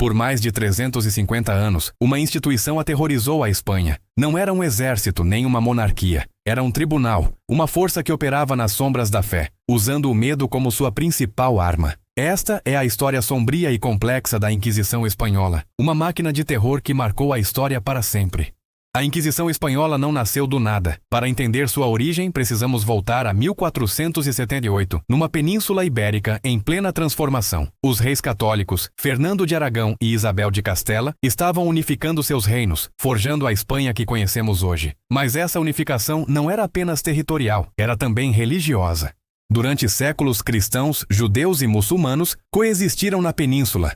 Por mais de 350 anos, uma instituição aterrorizou a Espanha. Não era um exército nem uma monarquia. Era um tribunal, uma força que operava nas sombras da fé, usando o medo como sua principal arma. Esta é a história sombria e complexa da Inquisição Espanhola, uma máquina de terror que marcou a história para sempre. A Inquisição Espanhola não nasceu do nada. Para entender sua origem, precisamos voltar a 1478, numa península ibérica em plena transformação. Os reis católicos, Fernando de Aragão e Isabel de Castela, estavam unificando seus reinos, forjando a Espanha que conhecemos hoje. Mas essa unificação não era apenas territorial, era também religiosa. Durante séculos, cristãos, judeus e muçulmanos coexistiram na península.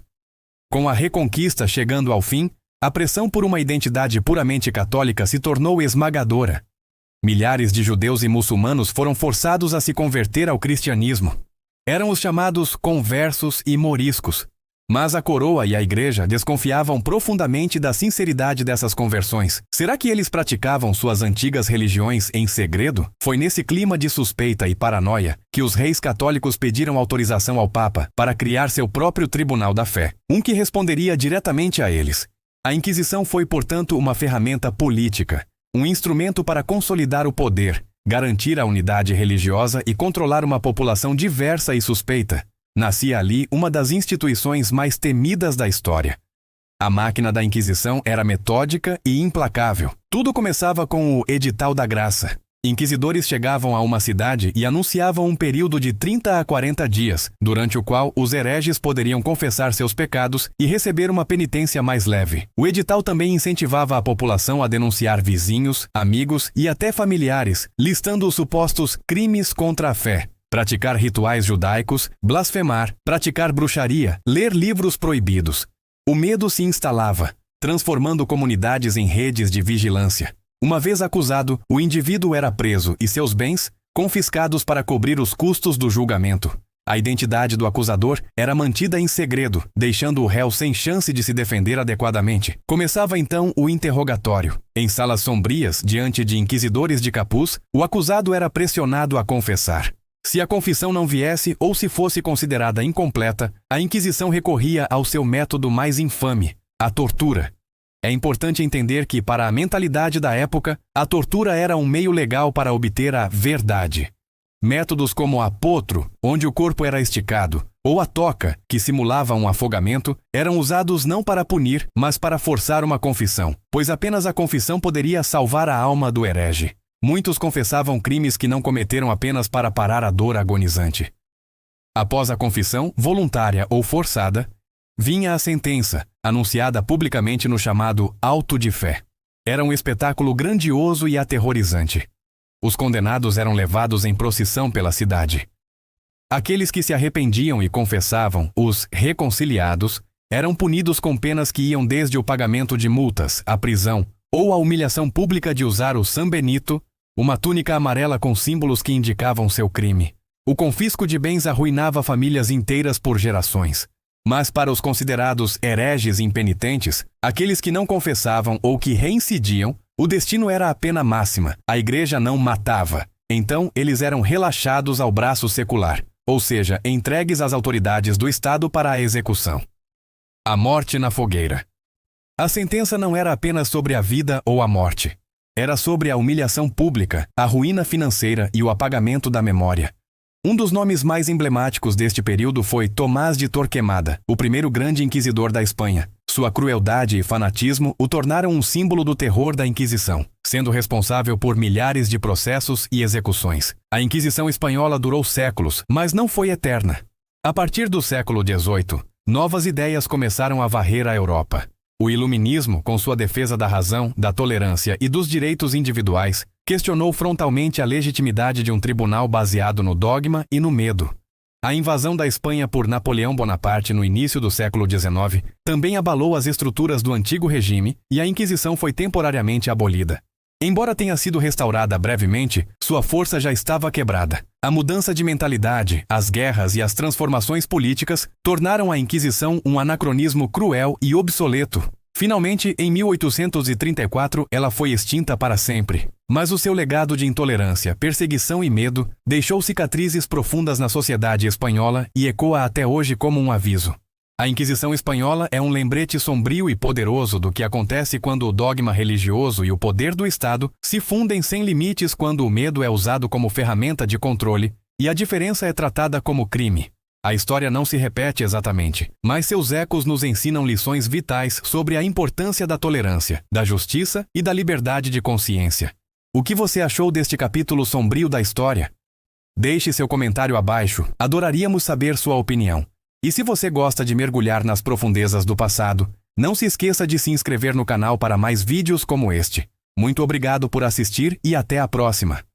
Com a Reconquista chegando ao fim, a pressão por uma identidade puramente católica se tornou esmagadora. Milhares de judeus e muçulmanos foram forçados a se converter ao cristianismo. Eram os chamados conversos e moriscos. Mas a coroa e a igreja desconfiavam profundamente da sinceridade dessas conversões. Será que eles praticavam suas antigas religiões em segredo? Foi nesse clima de suspeita e paranoia que os reis católicos pediram autorização ao Papa para criar seu próprio tribunal da fé, um que responderia diretamente a eles. A Inquisição foi, portanto, uma ferramenta política, um instrumento para consolidar o poder, garantir a unidade religiosa e controlar uma população diversa e suspeita. Nascia ali uma das instituições mais temidas da história. A máquina da Inquisição era metódica e implacável. Tudo começava com o Edital da Graça. Inquisidores chegavam a uma cidade e anunciavam um período de 30 a 40 dias, durante o qual os hereges poderiam confessar seus pecados e receber uma penitência mais leve. O edital também incentivava a população a denunciar vizinhos, amigos e até familiares, listando os supostos crimes contra a fé. Praticar rituais judaicos, blasfemar, praticar bruxaria, ler livros proibidos. O medo se instalava, transformando comunidades em redes de vigilância. Uma vez acusado, o indivíduo era preso e seus bens confiscados para cobrir os custos do julgamento. A identidade do acusador era mantida em segredo, deixando o réu sem chance de se defender adequadamente. Começava então o interrogatório. Em salas sombrias, diante de inquisidores de capuz, o acusado era pressionado a confessar. Se a confissão não viesse ou se fosse considerada incompleta, a Inquisição recorria ao seu método mais infame, a tortura. É importante entender que, para a mentalidade da época, a tortura era um meio legal para obter a verdade. Métodos como a potro, onde o corpo era esticado, ou a toca, que simulava um afogamento, eram usados não para punir, mas para forçar uma confissão, pois apenas a confissão poderia salvar a alma do herege. Muitos confessavam crimes que não cometeram apenas para parar a dor agonizante. Após a confissão, voluntária ou forçada, vinha a sentença, anunciada publicamente no chamado auto de fé. Era um espetáculo grandioso e aterrorizante. Os condenados eram levados em procissão pela cidade. Aqueles que se arrependiam e confessavam, os reconciliados, eram punidos com penas que iam desde o pagamento de multas, a prisão, ou a humilhação pública de usar o San Benito, uma túnica amarela com símbolos que indicavam seu crime. O confisco de bens arruinava famílias inteiras por gerações. Mas para os considerados hereges impenitentes, aqueles que não confessavam ou que reincidiam, o destino era a pena máxima. A igreja não matava. Então, eles eram relaxados ao braço secular, ou seja, entregues às autoridades do Estado para a execução. A morte na fogueira. A sentença não era apenas sobre a vida ou a morte. Era sobre a humilhação pública, a ruína financeira e o apagamento da memória. Um dos nomes mais emblemáticos deste período foi Tomás de Torquemada, o primeiro grande inquisidor da Espanha. Sua crueldade e fanatismo o tornaram um símbolo do terror da Inquisição, sendo responsável por milhares de processos e execuções. A Inquisição espanhola durou séculos, mas não foi eterna. A partir do século XVIII, novas ideias começaram a varrer a Europa. O Iluminismo, com sua defesa da razão, da tolerância e dos direitos individuais, questionou frontalmente a legitimidade de um tribunal baseado no dogma e no medo. A invasão da Espanha por Napoleão Bonaparte no início do século XIX também abalou as estruturas do antigo regime e a Inquisição foi temporariamente abolida. Embora tenha sido restaurada brevemente, sua força já estava quebrada. A mudança de mentalidade, as guerras e as transformações políticas tornaram a Inquisição um anacronismo cruel e obsoleto. Finalmente, em 1834, ela foi extinta para sempre. Mas o seu legado de intolerância, perseguição e medo deixou cicatrizes profundas na sociedade espanhola e ecoa até hoje como um aviso. A Inquisição Espanhola é um lembrete sombrio e poderoso do que acontece quando o dogma religioso e o poder do Estado se fundem sem limites quando o medo é usado como ferramenta de controle e a diferença é tratada como crime. A história não se repete exatamente, mas seus ecos nos ensinam lições vitais sobre a importância da tolerância, da justiça e da liberdade de consciência. O que você achou deste capítulo sombrio da história? Deixe seu comentário abaixo, adoraríamos saber sua opinião. E se você gosta de mergulhar nas profundezas do passado, não se esqueça de se inscrever no canal para mais vídeos como este. Muito obrigado por assistir e até a próxima!